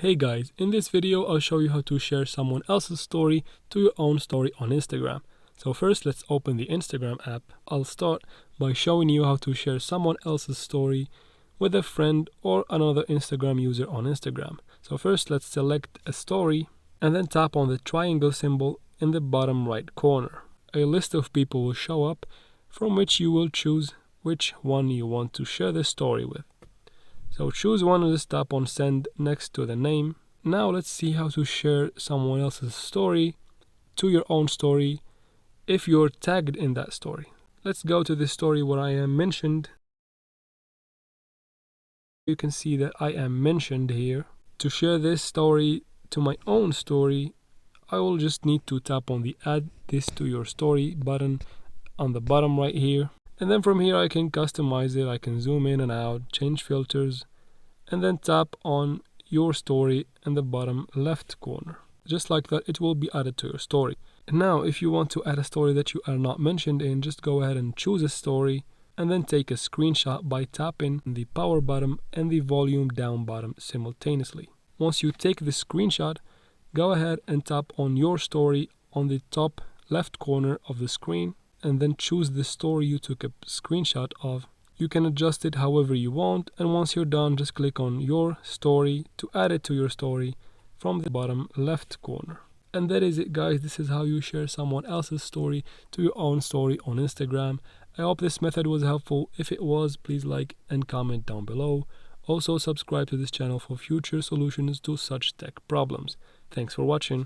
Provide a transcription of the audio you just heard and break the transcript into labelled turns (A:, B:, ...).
A: Hey guys, in this video I'll show you how to share someone else's story to your own story on Instagram. So first let's open the Instagram app. I'll start by showing you how to share someone else's story with a friend or another Instagram user on Instagram. So first let's select a story and then tap on the triangle symbol in the bottom right corner. A list of people will show up from which you will choose which one you want to share the story with. So choose one and just tap on send next to the name. Now let's see how to share someone else's story to your own story if you're tagged in that story. Let's go to the story where I am mentioned. You can see that I am mentioned here. To share this story to my own story, I will just need to tap on the add this to your story button on the bottom right here. And then from here I can customize it. I can zoom in and out, change filters, and then tap on your story in the bottom left corner. Just like that, it will be added to your story. Now, if you want to add a story that you are not mentioned in, just go ahead and choose a story and then take a screenshot by tapping the power button and the volume down button simultaneously. Once you take the screenshot, go ahead and tap on your story on the top left corner of the screen and then choose the story you took a screenshot of. You can adjust it however you want, and once you're done, just click on your story to add it to your story from the bottom left corner. And that is it, guys. This is how you share someone else's story to your own story on Instagram. I hope this method was helpful. If it was, please like and comment down below. Also subscribe to this channel for future solutions to such tech problems. Thanks for watching.